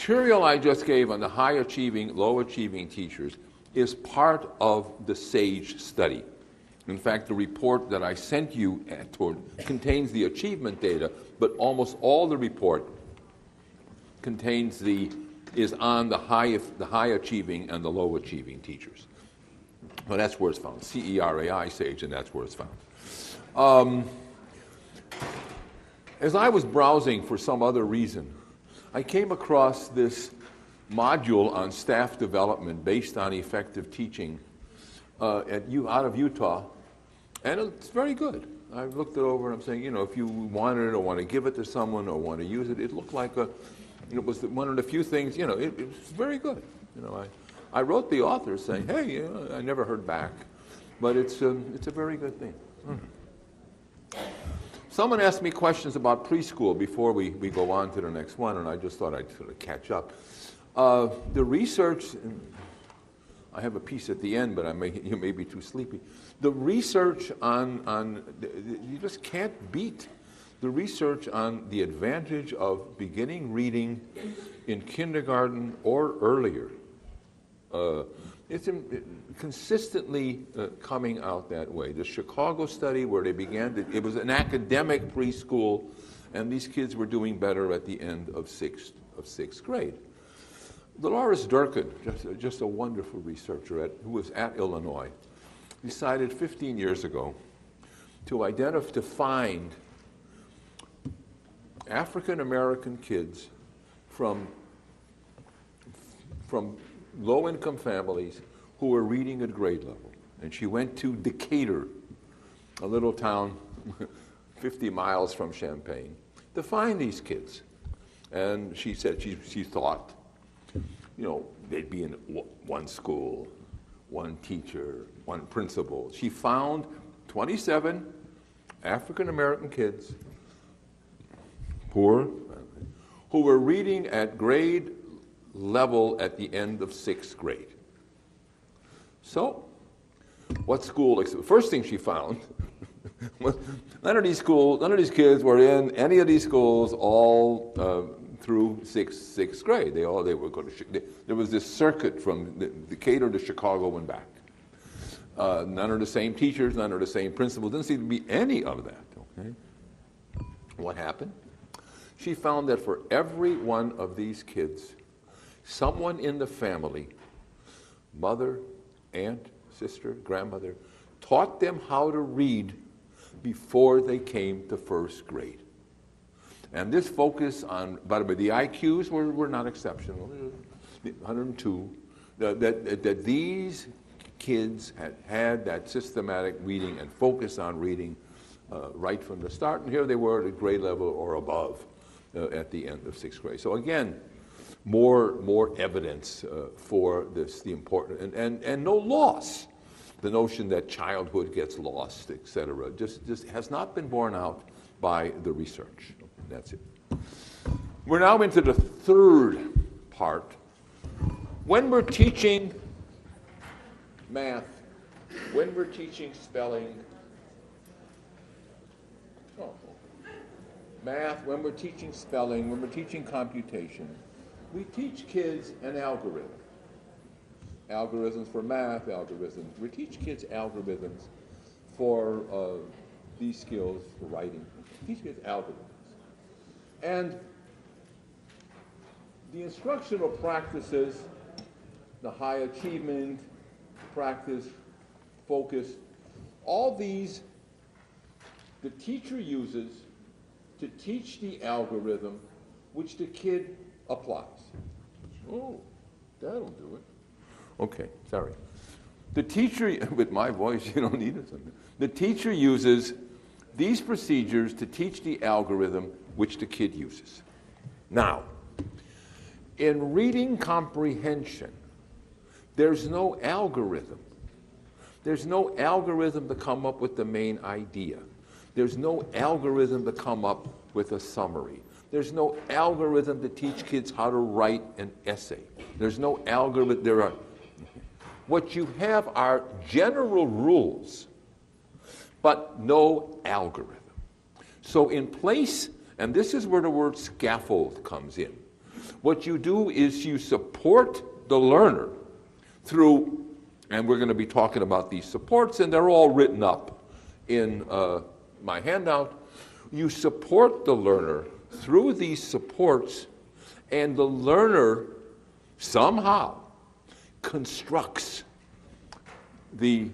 material I just gave on the high-achieving, low-achieving teachers is part of the SAGE study. In fact, the report that I sent you contains the achievement data, but almost all the report is on the high-achieving and the low-achieving teachers. Well, that's where it's found. CERAI, SAGE, and that's where it's found. As I was browsing for some other reason, I came across this module on staff development based on effective teaching out of Utah, and it's very good. I looked it over and I'm saying, if you wanted it or want to give it to someone or want to use it, it looked like it was one of the few things, it was very good. I wrote the author saying, hey, I never heard back, but it's a very good thing. Someone asked me questions about preschool before we go on to the next one, and I just thought I'd sort of catch up. The research, I have a piece at the end, but you may be too sleepy. The research you just can't beat the research on the advantage of beginning reading in kindergarten or earlier. It's consistently coming out that way. The Chicago study where they began, it was an academic preschool, and these kids were doing better at the end of sixth grade. Dolores Durkin, just a wonderful researcher who was at Illinois, decided 15 years ago to find African American kids from low-income families who were reading at grade level. And she went to Decatur, a little town 50 miles from Champaign, to find these kids. And she said she thought, they'd be in one school, one teacher, one principal. She found 27 African-American kids, poor, who were reading at grade level at the end of sixth grade. So, what school? The first thing she found was none of these kids were in any of these schools all through sixth grade. They were going to. There was this circuit from Decatur to Chicago and back. None of the same teachers, none of the same principals. Didn't seem to be any of that. Okay. What happened? She found that for every one of these kids, someone in the family, mother, aunt, sister, grandmother, taught them how to read before they came to first grade. And this focus on, by the way, the IQs were not exceptional, 102, that these kids had that systematic reading and focus on reading right from the start. And here they were at grade level or above at the end of sixth grade. So again, more evidence for this, the important, and no loss. The notion that childhood gets lost, etc., just has not been borne out by the research. That's it. We're now into the third part. When we're teaching math, when we're teaching spelling, when we're teaching spelling, when we're teaching computation, we teach kids an algorithm. Algorithms for math, algorithms. We teach kids algorithms for these skills, for writing. We teach kids algorithms. And the instructional practices, the high achievement practice, focus, all these the teacher uses to teach the algorithm which the kid applies. Oh, that'll do it. Okay, sorry. The teacher, with my voice, you don't need it. The teacher uses these procedures to teach the algorithm which the kid uses. Now, in reading comprehension, there's no algorithm. There's no algorithm to come up with the main idea. There's no algorithm to come up with a summary. There's no algorithm to teach kids how to write an essay. There's no algorithm. What you have are general rules, but no algorithm. So in place, and this is where the word scaffold comes in. What you do is you support the learner through, and we're going to be talking about these supports, and they're all written up in my handout. You support the learner through these supports, and the learner somehow constructs the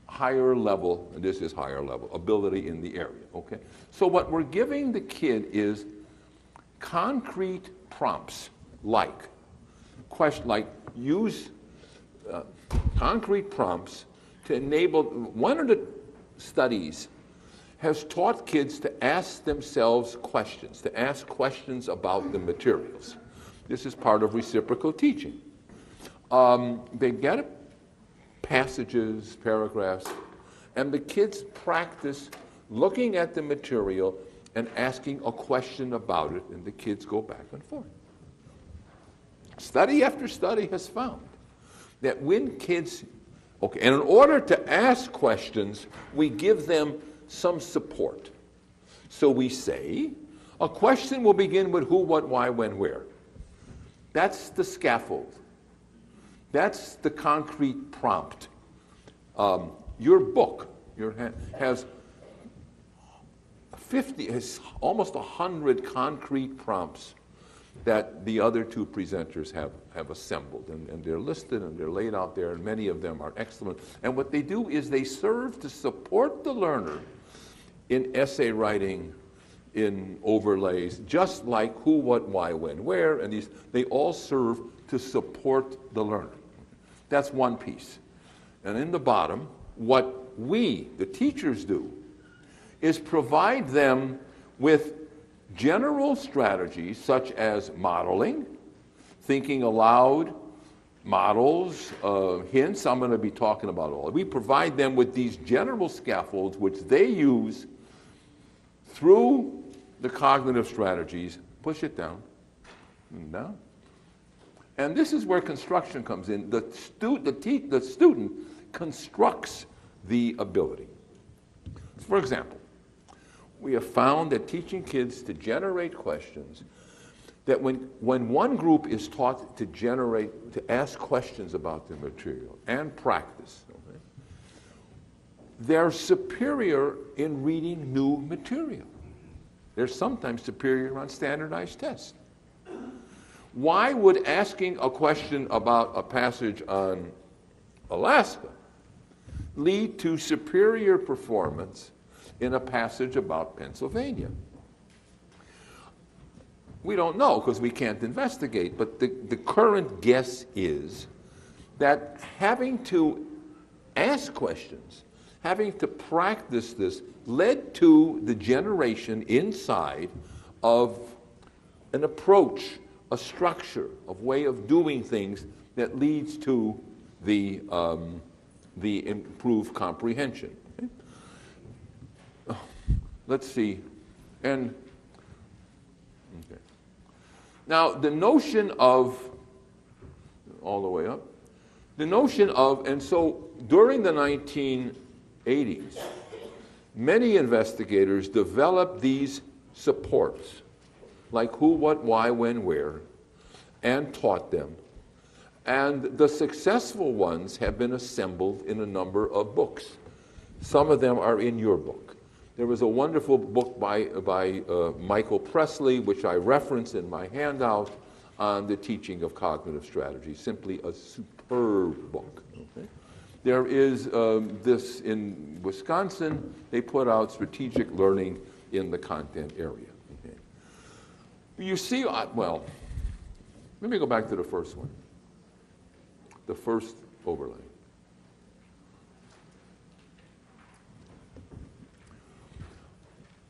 higher level, and this is higher level, ability in the area, okay? So what we're giving the kid is concrete prompts, like use concrete prompts to enable. One of the studies has taught kids to ask themselves questions, to ask questions about the materials. This is part of reciprocal teaching. They get passages, paragraphs, and the kids practice looking at the material and asking a question about it, and the kids go back and forth. Study after study has found that when kids, and in order to ask questions, we give them some support. So we say, a question will begin with who, what, why, when, where. That's the scaffold. That's the concrete prompt. Your book has almost 100 concrete prompts that the other two presenters have assembled, and they're listed and they're laid out there, and many of them are excellent. And what they do is they serve to support the learner in essay writing, in overlays, just like who, what, why, when, where, and they all serve to support the learner. That's one piece. And in the bottom, what we, the teachers, do is provide them with general strategies such as modeling, thinking aloud, models, hints. I'm going to be talking about all. We provide them with these general scaffolds which they use through the cognitive strategies. Push it down and down. And this is where construction comes in. The student constructs the ability. For example, we have found that teaching kids to generate questions, that when one group is taught to ask questions about the material and practice, okay, they're superior in reading new material. They're sometimes superior on standardized tests. Why would asking a question about a passage on Alaska lead to superior performance in a passage about Pennsylvania? We don't know because we can't investigate, but the current guess is that having to ask questions, having to practice this, led to the generation inside of an approach, a structure, a way of doing things that leads to the improved comprehension. Okay? Let's see. And okay. Now the notion of, all the way up, the notion of, and so during the 1980s, many investigators developed these supports, like who, what, why, when, where, and taught them. And the successful ones have been assembled in a number of books. Some of them are in your book. There was a wonderful book by Michael Presley, which I reference in my handout, on the teaching of cognitive strategy. Simply a superb book. Okay? There is this in Wisconsin. They put out strategic learning in the content area. Okay? You see, well, let me go back to the first one. The first overlay.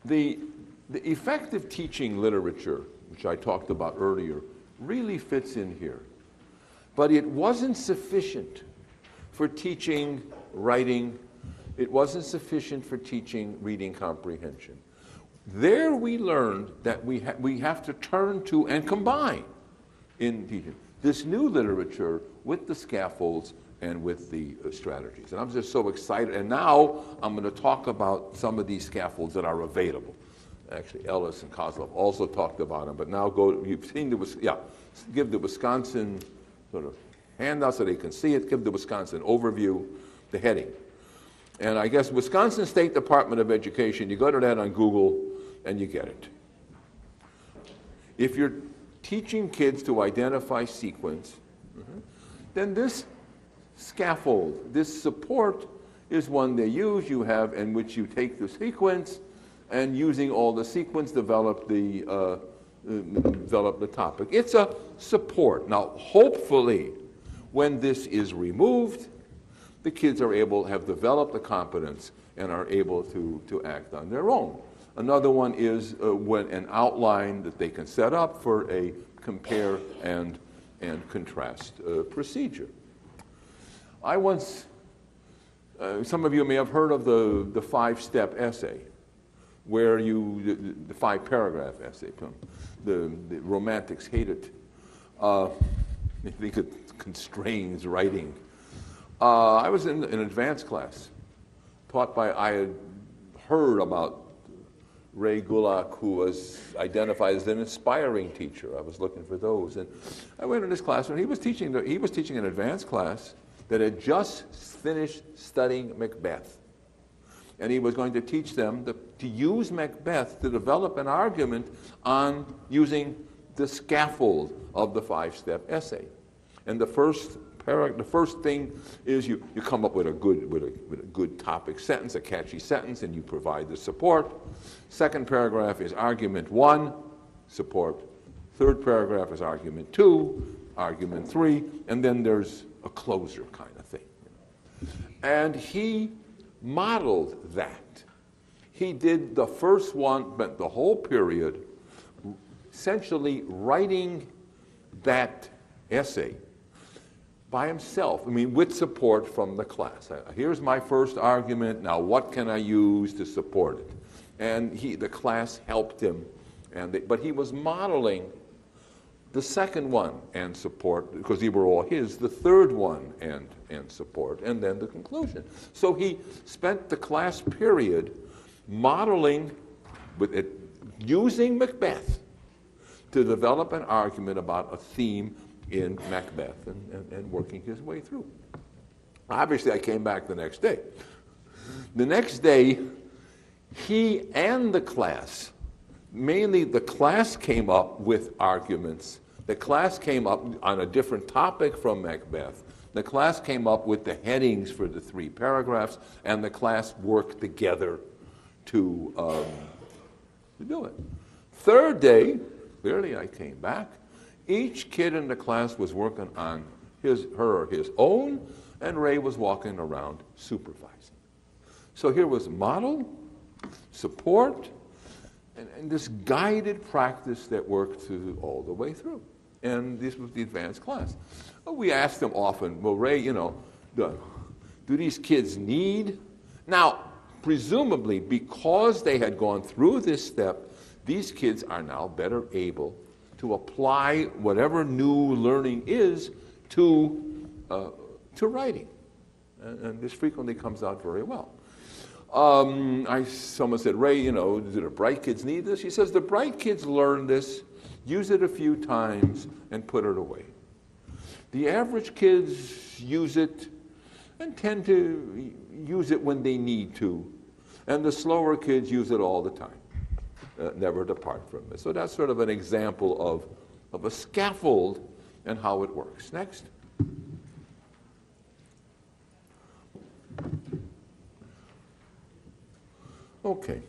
The effective teaching literature, which I talked about earlier, really fits in here. But it wasn't sufficient for teaching writing. It wasn't sufficient for teaching reading comprehension. There we learned that we have to turn to and combine in teaching this new literature with the scaffolds and with the strategies. And I'm just so excited. And now I'm going to talk about some of these scaffolds that are available. Actually, Ellis and Kozlov also talked about them, but now you've seen give the Wisconsin sort of handout so they can see it, give the Wisconsin overview, the heading. And I guess Wisconsin State Department of Education, you go to that on Google and you get it. If you're teaching kids to identify sequence, then this scaffold, this support is one they use. You have in which you take the sequence and using all the sequence develop the topic. It's a support. Now, hopefully, when this is removed, the kids have developed the competence and are able to act on their own. Another one is when an outline that they can set up for a compare and contrast procedure. I once, some of you may have heard of the 5-step essay, where the 5-paragraph essay. The romantics hate it. They think it constrains writing. I was in an advanced class I had heard about Ray Gulak, who was identified as an inspiring teacher. I was looking for those. And I went in this class, and he was teaching an advanced class that had just finished studying Macbeth. And he was going to teach them to use Macbeth to develop an argument on using the scaffold of the 5-step essay. And the first thing is you come up with a good topic sentence, a catchy sentence, and you provide the support. Second paragraph is argument 1, support. Third paragraph is argument 2, argument 3, and then there's a closer kind of thing. And he modeled that. He did the first one, but the whole period, essentially writing that essay by himself, with support from the class. Here's my first argument, now what can I use to support it? And the class helped him, but he was modeling the second one and support, because they were all his, the third one and support, and then the conclusion. So he spent the class period modeling with it, using Macbeth to develop an argument about a theme in Macbeth and working his way through. Obviously, I came back the next day. The next day, he and the class, mainly the class, came up with arguments. The class came up on a different topic from Macbeth. The class came up with the headings for the 3 paragraphs, and the class worked together to do it. Third day, clearly I came back. Each kid in the class was working on his own, and Ray was walking around supervising. So here was model, support, and this guided practice that worked all the way through. And this was the advanced class. We asked them often, well, Ray, do these kids need? Now, presumably, because they had gone through this step, these kids are now better able to apply whatever new learning is to writing. And this frequently comes out very well. Someone said, Ray, do the bright kids need this? He says, the bright kids learn this, use it a few times, and put it away. The average kids use it and tend to use it when they need to. And the slower kids use it all the time. Never depart from it. So that's sort of an example of a scaffold and how it works. Next. Okay.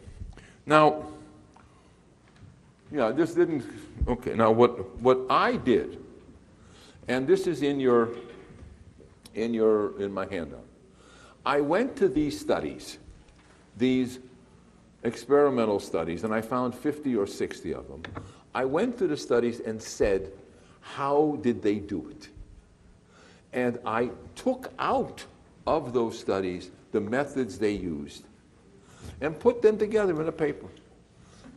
Now, this didn't. Okay. Now, what I did, and this is in my handout. I went to these studies, these experimental studies, and I found 50 or 60 of them. I went to the studies and said, how did they do it? And I took out of those studies the methods they used and put them together in a paper.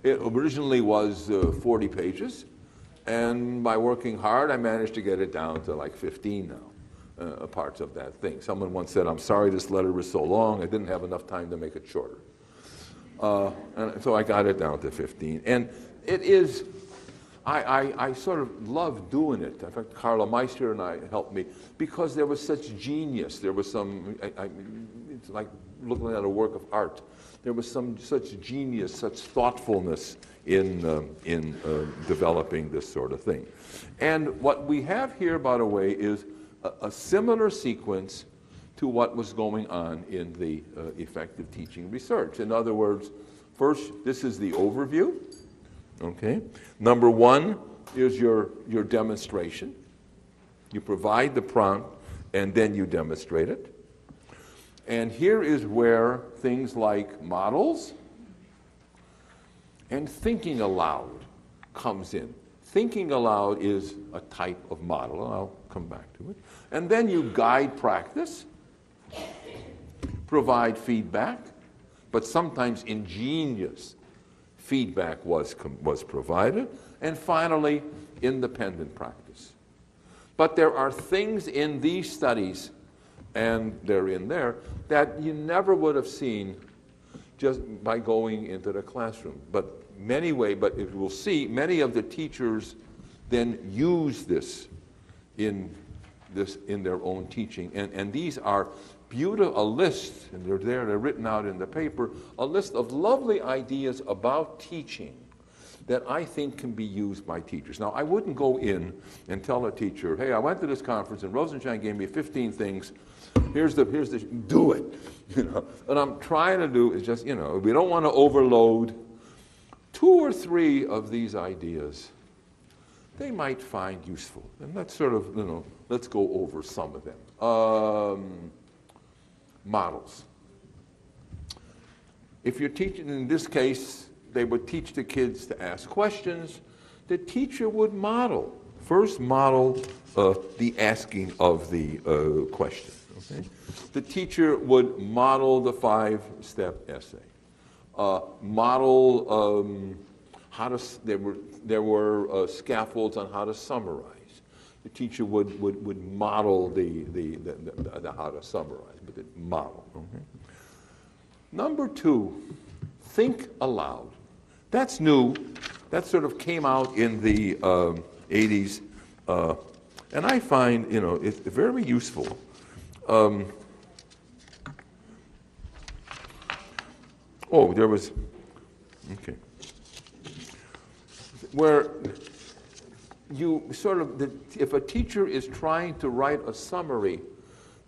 It originally was 40 pages, and by working hard, I managed to get it down to like 15 now, parts of that thing. Someone once said, I'm sorry this letter is so long, I didn't have enough time to make it shorter. And so I got it down to 15. And it is, I sort of love doing it. In fact, Carla Meister and I helped me because there was such genius. There was some, it's like looking at a work of art. There was some such genius, such thoughtfulness in developing this sort of thing. And what we have here, by the way, is a similar sequence to what was going on in the effective teaching research. In other words, first, this is the overview. Okay. Number one is your demonstration. You provide the prompt, and then you demonstrate it. And here is where things like models and thinking aloud comes in. Thinking aloud is a type of model, and I'll come back to it. And then you guide practice, provide feedback, but sometimes ingenious feedback was provided, and finally, independent practice. But there are things in these studies, and they're in there, that you never would have seen just by going into the classroom. But if we'll see, many of the teachers then use this in their own teaching. And these are a list, and they're written out in the paper, a list of lovely ideas about teaching that I think can be used by teachers. Now, I wouldn't go in and tell a teacher, hey, I went to this conference and Rosenshine gave me 15 things. Here's the do it. What I'm trying to do is just, we don't want to overload. 2 or 3 of these ideas they might find useful. And let's sort of, let's go over some of them. Models. If you're teaching, in this case, they would teach the kids to ask questions. The teacher would first model the asking of the question. Okay? The teacher would model the 5-step essay. There were scaffolds on how to summarize. The teacher would model the how to summarize, but the model. Okay? Number 2, think aloud. That's new. That sort of came out in the 80s, and I find it's very useful. There was where you sort of, if a teacher is trying to write a summary,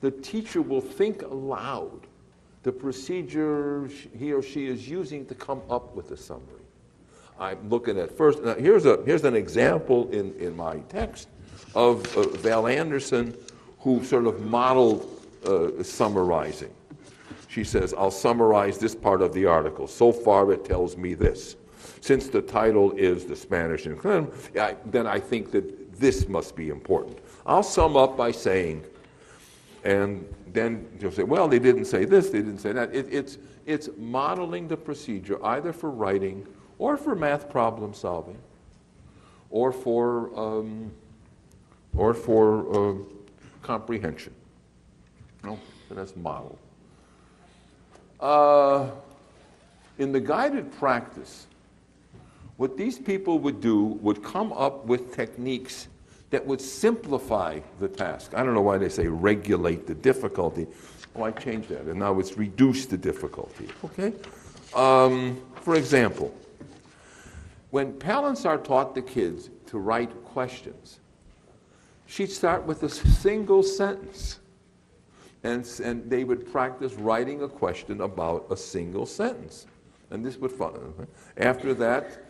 the teacher will think aloud the procedure he or she is using to come up with a summary. I'm looking at first, now here's an example in my text of Val Anderson, who sort of modeled summarizing. She says, I'll summarize this part of the article. So far it tells me this. Since the title is The Spanish Inquisition, then I think that this must be important. I'll sum up by saying, and then you'll say, well, they didn't say this, they didn't say that. It's modeling the procedure either for writing or for math problem solving or for comprehension. So that's model. In the guided practice, what these people would do would come up with techniques that would simplify the task. I don't know why they say regulate the difficulty. I changed that, and now it's reduce the difficulty. Okay? For example, when Palinsar taught the kids to write questions, she'd start with a single sentence. And they would practice writing a question about a single sentence. And this would fun. After that,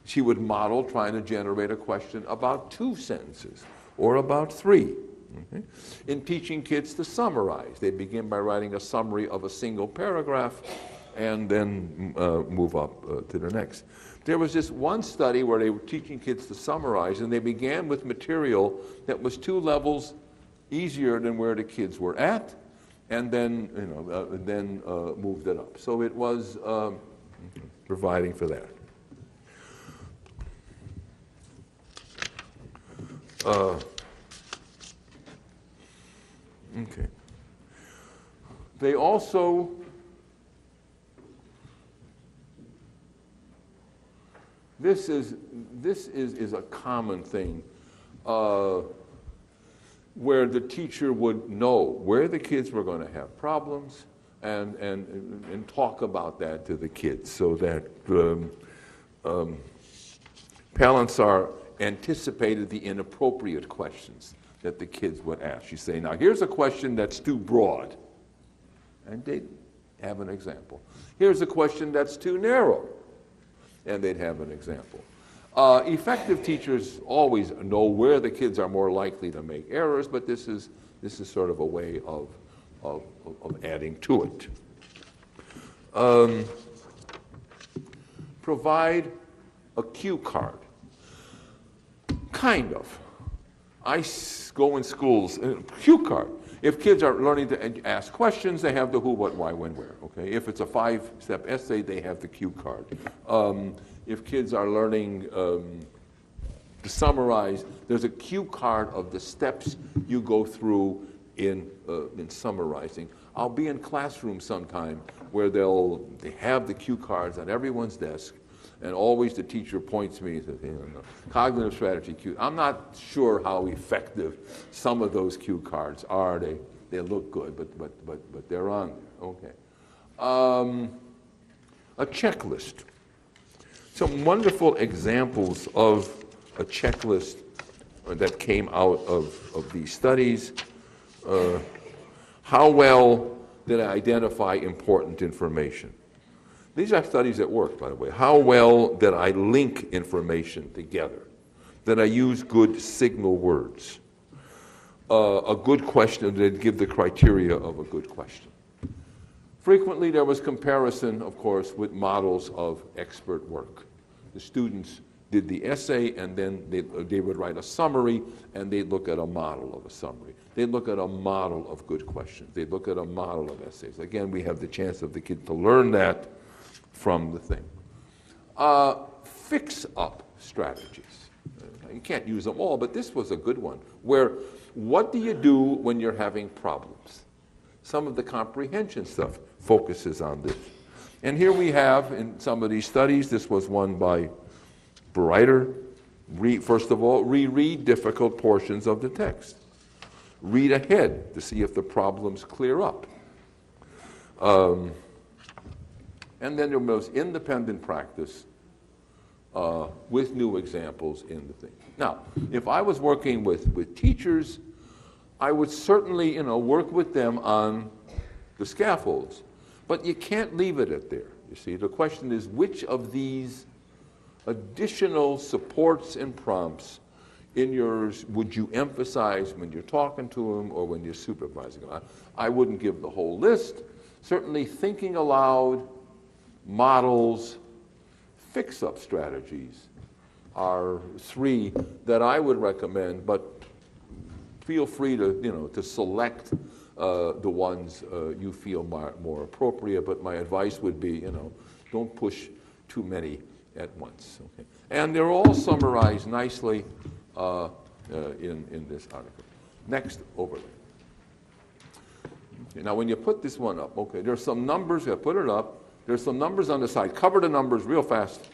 she would model trying to generate a question about 2 sentences or about 3. Okay? In teaching kids to summarize, they begin by writing a summary of a single paragraph and then move up to the next. There was this one study where they were teaching kids to summarize, and they began with material that was 2 levels easier than where the kids were at, and then moved it up. So it was providing for that. Okay. They also this is a common thing where the teacher would know where the kids were going to have problems and talk about that to the kids so that parents are anticipated the inappropriate questions that the kids would ask. You say, now here's a question that's too broad, and they'd have an example. Here's a question that's too narrow, and they'd have an example. Effective teachers always know where the kids are more likely to make errors, but this is sort of a way of adding to it. Provide a cue card. Kind of. I go in schools, cue card. If kids are learning to ask questions, they have the who, what, why, when, where. Okay. If it's a 5-step essay, they have the cue card. If kids are learning to summarize, there's a cue card of the steps you go through in summarizing. I'll be in classrooms sometime where they have the cue cards on everyone's desk, and always the teacher points me and says, cognitive strategy cue. I'm not sure how effective some of those cue cards are. They look good, but they're on there. Okay. A checklist. Some wonderful examples of a checklist that came out of these studies. How well did I identify important information? These are studies that work, by the way. How well did I link information together? Did I use good signal words? A good question, did give the criteria of a good question. Frequently there was comparison, of course, with models of expert work. The students did the essay, and then they would write a summary, and they'd look at a model of a summary. They'd look at a model of good questions. They'd look at a model of essays. Again, we have the chance of the kid to learn that from the thing. Fix-up strategies. You can't use them all, but this was a good one, where what do you do when you're having problems? Some of the comprehension stuff focuses on this. And here we have, in some of these studies, this was one by Breiter. First of all, reread difficult portions of the text. Read ahead to see if the problems clear up. And then there was independent practice with new examples in the thing. Now, if I was working with teachers, I would certainly work with them on the scaffolds. But you can't leave it at there. You see, the question is, which of these additional supports and prompts in yours would you emphasize when you're talking to them or when you're supervising them? I wouldn't give the whole list. Certainly thinking aloud, models, fix-up strategies are 3 that I would recommend, but feel free to select the ones you feel more appropriate, but my advice would be, don't push too many at once. Okay? And they're all summarized nicely in this article. Next overlay. Okay, now when you put this one up, okay, there's some numbers, you put it up, there's some numbers on the side. Cover the numbers real fast.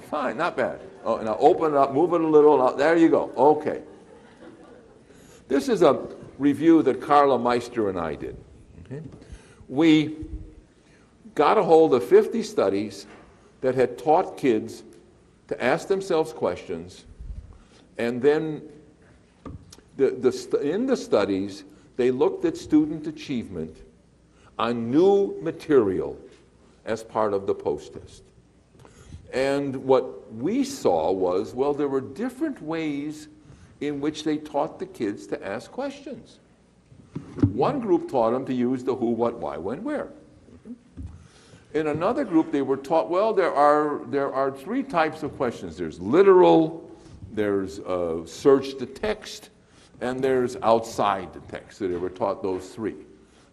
Fine, not bad. Oh, now open it up, move it a little. There you go. Okay. This is a review that Carla Meister and I did. Okay. We got a hold of 50 studies that had taught kids to ask themselves questions, and then in the studies, they looked at student achievement on new material as part of the post-test. And what we saw was, well, there were different ways in which they taught the kids to ask questions. One group taught them to use the who, what, why, when, where. In another group, they were taught, well, there are 3 types of questions. There's literal, there's search the text, and there's outside the text. So they were taught those 3.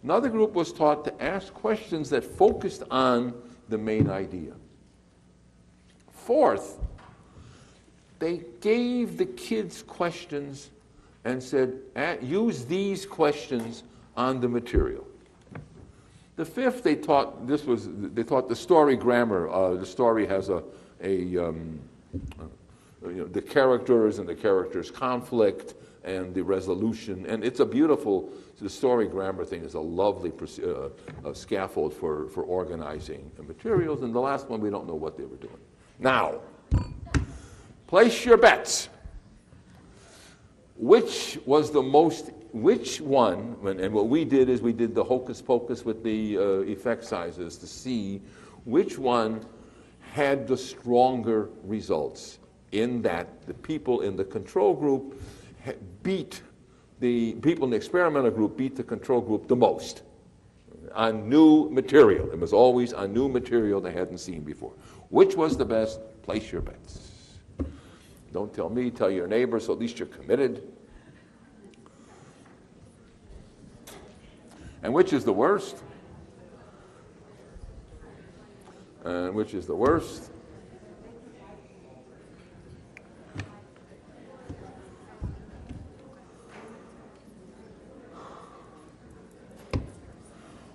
Another group was taught to ask questions that focused on the main idea. Fourth, they gave the kids questions and said, use these questions on the material. The fifth, they taught the story grammar. The story has the characters and the characters' conflict and the resolution, and it's a beautiful. The story grammar thing is a lovely scaffold for organizing the materials. And the last one, we don't know what they were doing. Now, place your bets. Which one, and what we did is we did the hocus pocus with the effect sizes to see which one had the stronger results, in that the people in the control group beat the people in the experimental group beat the control group the most on new material. It was always on new material they hadn't seen before. Which was the best? Place your bets. Don't tell me, tell your neighbor, so at least you're committed. And which is the worst? And which is the worst?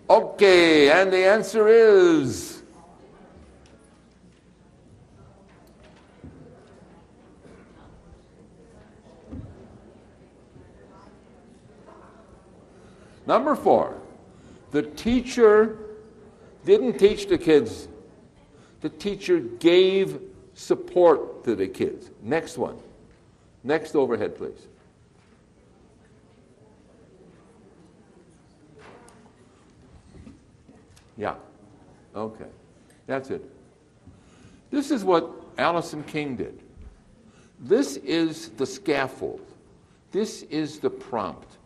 Okay, and the answer is number 4. The teacher didn't teach the kids. The teacher gave support to the kids. Next one. Next overhead, please. Yeah. Okay. That's it. This is what Allison King did. This is the scaffold. This is the prompt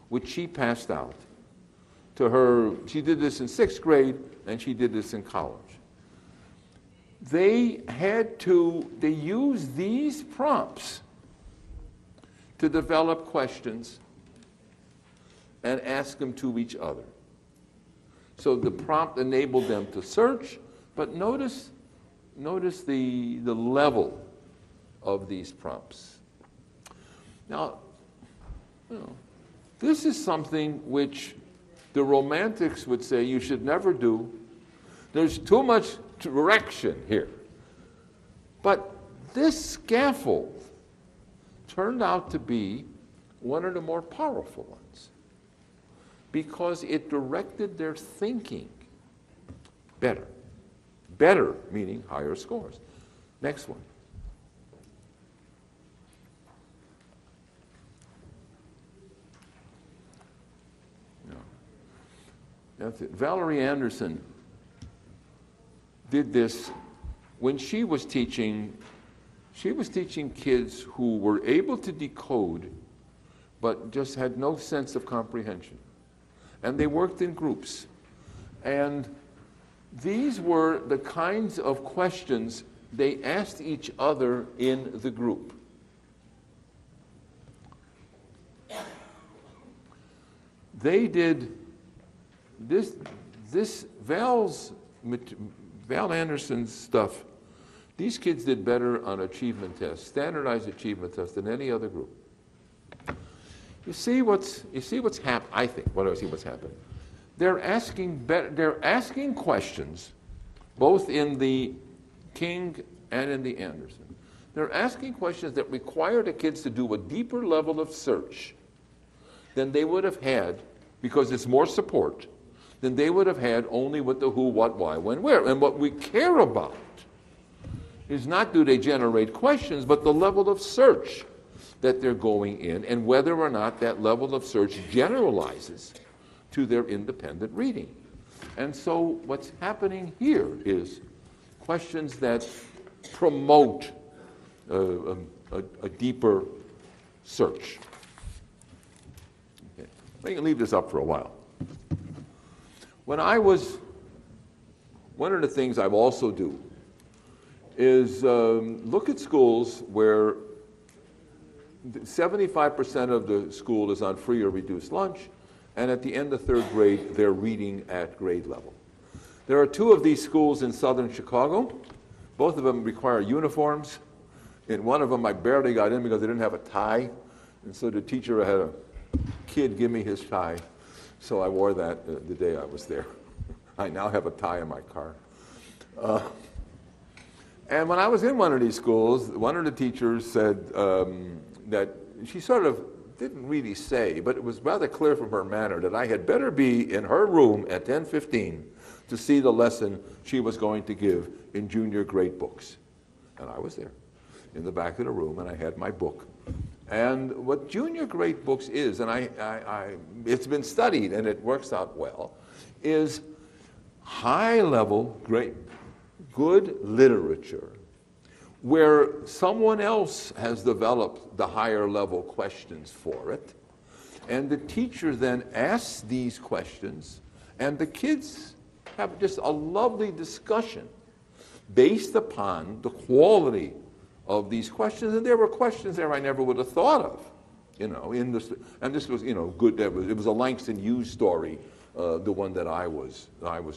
which she passed out to her. She did this in 6th grade, and she did this in college. They used these prompts to develop questions and ask them to each other. So the prompt enabled them to search, but notice the level of these prompts. Now, this is something which the Romantics would say you should never do. There's too much direction here. But this scaffold turned out to be one of the more powerful ones, because it directed their thinking better. Better meaning higher scores. Next one. No. That's it. Valerie Anderson did this when she was teaching. She was teaching kids who were able to decode but just had no sense of comprehension. And they worked in groups. And these were the kinds of questions they asked each other in the group. They did this Val Anderson's stuff. These kids did better on achievement tests, standardized achievement tests, than any other group. You see what's happening. I think. What do I see? What's happening? They're asking questions, both in the King and in the Anderson. They're asking questions that require the kids to do a deeper level of search than they would have had, because it's more support, than they would have had only with the who, what, why, when, where. And what we care about is not do they generate questions, but the level of search that they're going in, and whether or not that level of search generalizes to their independent reading. And so what's happening here is questions that promote a deeper search. Okay. We can leave this up for a while. One of the things I also do is look at schools where 75% of the school is on free or reduced lunch, and at the end of 3rd grade, they're reading at grade level. There are 2 of these schools in southern Chicago. Both of them require uniforms. In one of them, I barely got in because they didn't have a tie, and so the teacher had a kid give me his tie, so I wore that the day I was there. I now have a tie in my car. And when I was in one of these schools, one of the teachers said that she sort of didn't really say, but it was rather clear from her manner that I had better be in her room at 10:15 to see the lesson she was going to give in junior grade books. And I was there in the back of the room, and I had my book. And what junior grade books is, and it's been studied and it works out well, is high-level, great, good literature where someone else has developed the higher level questions for it, and the teacher then asks these questions, and the kids have just a lovely discussion based upon the quality of these questions. And there were questions there I never would have thought of, in this, and this was, good. It was a Langston Hughes story, the one that I was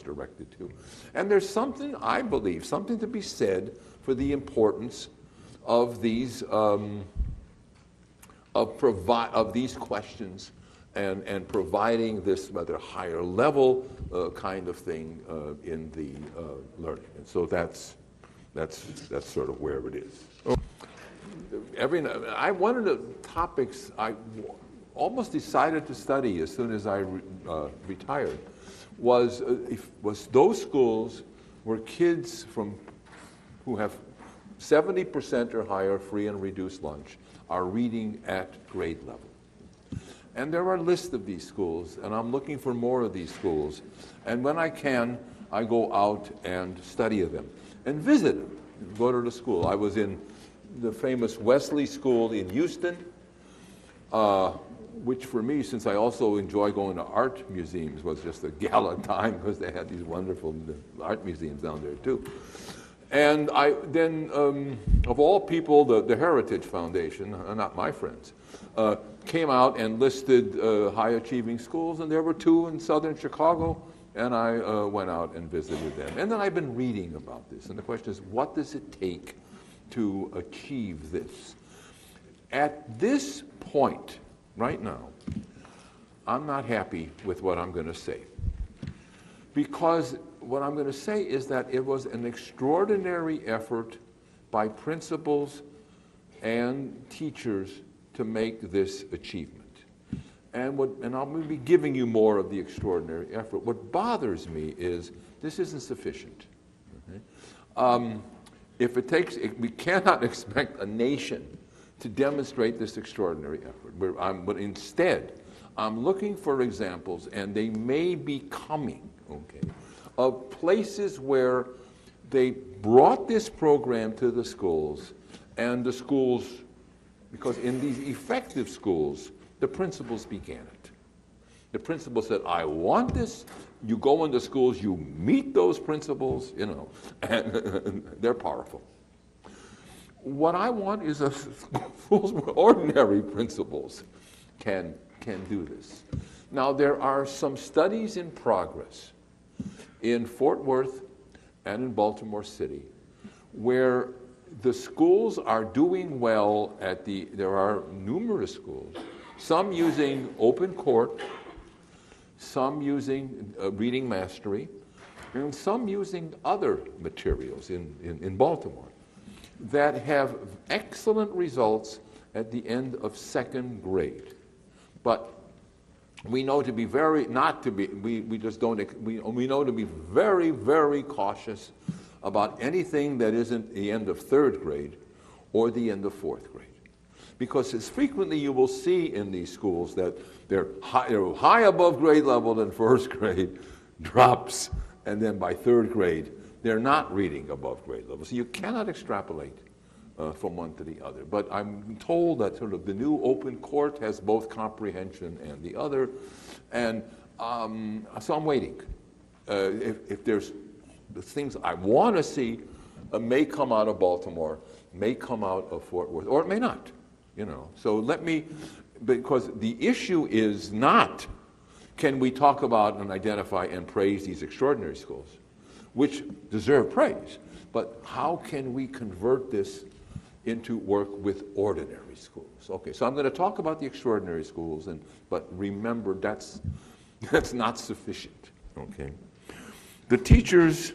directed to. And there's something, I believe, something to be said for the importance of these of these questions and providing this rather higher level kind of thing in the learning. And so that's sort of where it is. One of the topics I almost decided to study as soon as I retired was those schools where kids who have 70% or higher free and reduced lunch are reading at grade level. And there are lists of these schools, and I'm looking for more of these schools. And when I can, I go out and study them and visit them, go to the school. I was in the famous Wesley School in Houston, which for me, since I also enjoy going to art museums, was just a gala time because they had these wonderful art museums down there too. And I then, of all people, the Heritage Foundation, not my friends, came out and listed high-achieving schools, and there were 2 in southern Chicago, and I went out and visited them. And then I've been reading about this, and the question is, what does it take to achieve this? At this point, right now, I'm not happy with what I'm going to say, because what I'm going to say is that it was an extraordinary effort by principals and teachers to make this achievement. And I'll be giving you more of the extraordinary effort. What bothers me is this isn't sufficient. Okay? We cannot expect a nation to demonstrate this extraordinary effort. But instead, I'm looking for examples, and they may be coming, okay, of places where they brought this program to the schools, and the schools, because in these effective schools, the principals began it. The principal said, I want this. You go into schools, you meet those principals, and they're powerful. What I want is a schools where ordinary principals can do this. Now, there are some studies in progress in Fort Worth and in Baltimore City where the schools are doing well there are numerous schools, some using open court, some using reading mastery, and some using other materials in Baltimore that have excellent results at the end of 2nd grade. But we know to be we know to be very, very cautious about anything that isn't the end of 3rd grade or the end of 4th grade. Because as frequently you will see in these schools that they're high above grade level in 1st grade, drops, and then by 3rd grade, they're not reading above grade level. So you cannot extrapolate from one to the other. But I'm told that sort of the new open court has both comprehension and the other. And so I'm waiting. If there's the things I want to see may come out of Baltimore, may come out of Fort Worth, or it may not. So because the issue is not, can we talk about and identify and praise these extraordinary schools, which deserve praise, but how can we convert this into work with ordinary schools? Okay, so I'm going to talk about the extraordinary schools, but remember that's not sufficient. Okay, The teachers,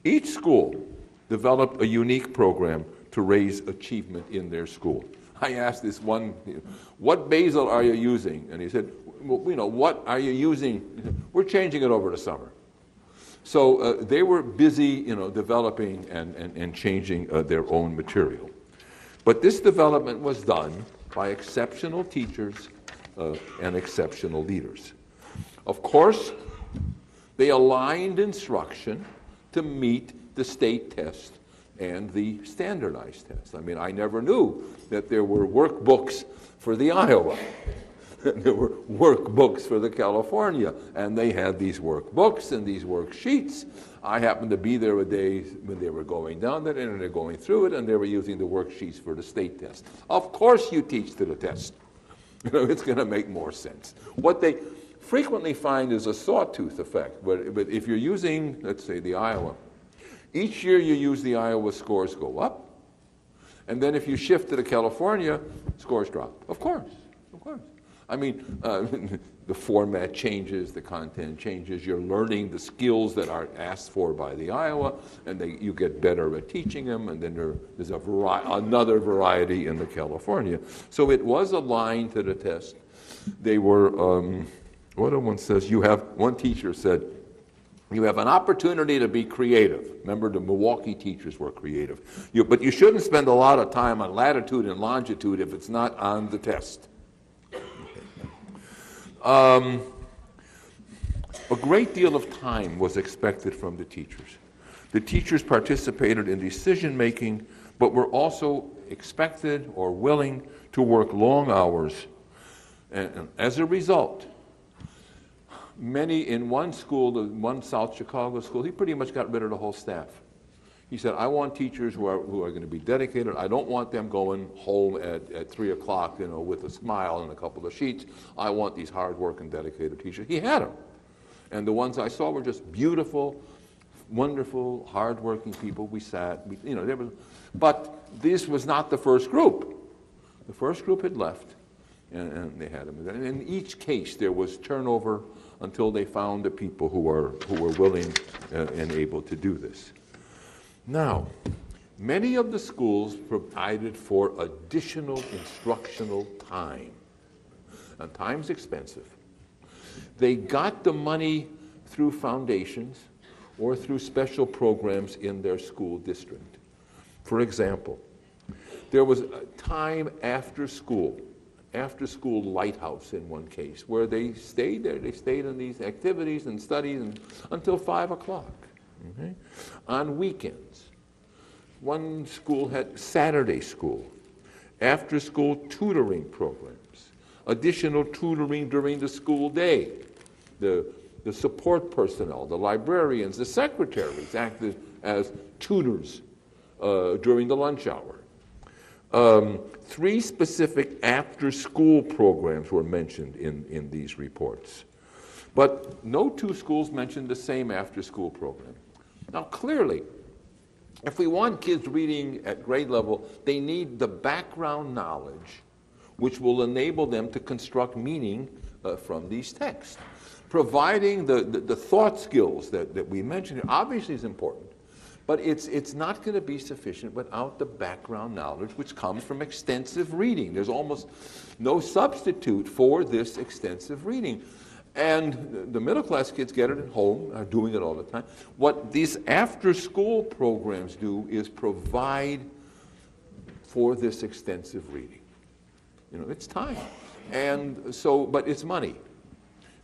each school developed a unique program to raise achievement in their school. I asked this one, what basil are you using? And he said, well, what are you using? We're changing it over to summer. So they were busy, developing and changing their own material. But this development was done by exceptional teachers and exceptional leaders. Of course, they aligned instruction to meet the state test and the standardized test. I mean, I never knew that there were workbooks for the Iowa. There were workbooks for the California, and they had these workbooks and these worksheets. I happened to be there a day when they were going down there, and they're going through it, and they were using the worksheets for the state test. Of course you teach to the test. It's going to make more sense. What they frequently find is a sawtooth effect, but if you're using, let's say, the Iowa, each year you use the Iowa, scores go up, and then if you shift to the California, scores drop. Of course. I mean, the format changes, the content changes, you're learning the skills that are asked for by the Iowa, and you get better at teaching them, and then there's another variety in the California. So it was aligned to the test. They were, one says, one teacher said, you have an opportunity to be creative. Remember, the Milwaukee teachers were creative. But you shouldn't spend a lot of time on latitude and longitude if it's not on the test. A great deal of time was expected from the teachers. The teachers participated in decision-making, but were also expected or willing to work long hours. And as a result, many in one school, the one South Chicago school, he pretty much got rid of the whole staff. He said, I want teachers who are going to be dedicated. I don't want them going home at 3 o'clock, with a smile and a couple of sheets. I want these hard-working, dedicated teachers. He had them. And the ones I saw were just beautiful, wonderful, hard-working people. We sat, but this was not the first group. The first group had left, and they had them. And in each case, there was turnover until they found the people who were willing and able to do this. Now, many of the schools provided for additional instructional time, and time's expensive. They got the money through foundations or through special programs in their school district. For example, there was a time after school lighthouse in one case, where they stayed there. They stayed in these activities and studies until 5 o'clock. Okay? On weekends, one school had Saturday school, after-school tutoring programs, additional tutoring during the school day. The support personnel, the librarians, the secretaries acted as tutors during the lunch hour. 3 specific after-school programs were mentioned in these reports. But no 2 schools mentioned the same after-school program. Now, clearly, if we want kids reading at grade level, they need the background knowledge which will enable them to construct meaning from these texts. Providing the thought skills that we mentioned here obviously is important, but it's not going to be sufficient without the background knowledge which comes from extensive reading. There's almost no substitute for this extensive reading. And the middle-class kids get it at home, are doing it all the time. What these after-school programs do is provide for this extensive reading. It's time. And so, but it's money.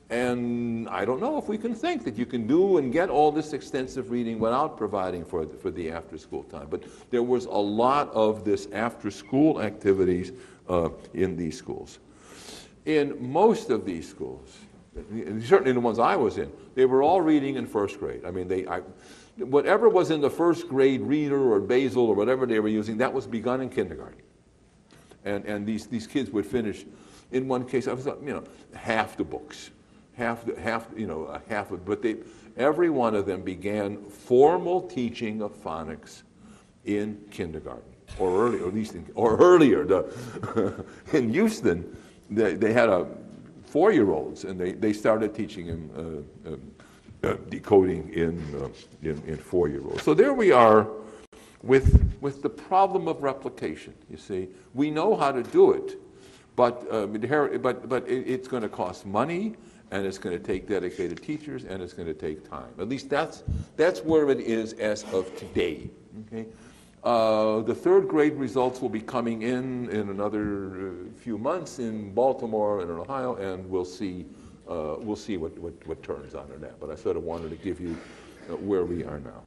And I don't know if we can think that you can do and get all this extensive reading without providing for the after-school time. But there was a lot of this after-school activities in these schools. In most of these schools, certainly the ones I was in, they were all reading in first grade. I mean, whatever was in the first grade reader or basal or whatever they were using, that was begun in kindergarten. And these kids would finish, in one case, I was, half the books, but every one of them began formal teaching of phonics in kindergarten, or early, or at least earlier. In Houston, they had 4-year-olds, and they started teaching them decoding in 4-year-olds. So there we are with the problem of replication. You see, we know how to do it, but it's going to cost money, and it's going to take dedicated teachers, and it's going to take time. At least that's where it is as of today. Okay. The 3rd grade results will be coming in another few months in Baltimore and in Ohio, and we'll see what turns out on that. But I sort of wanted to give you where we are now.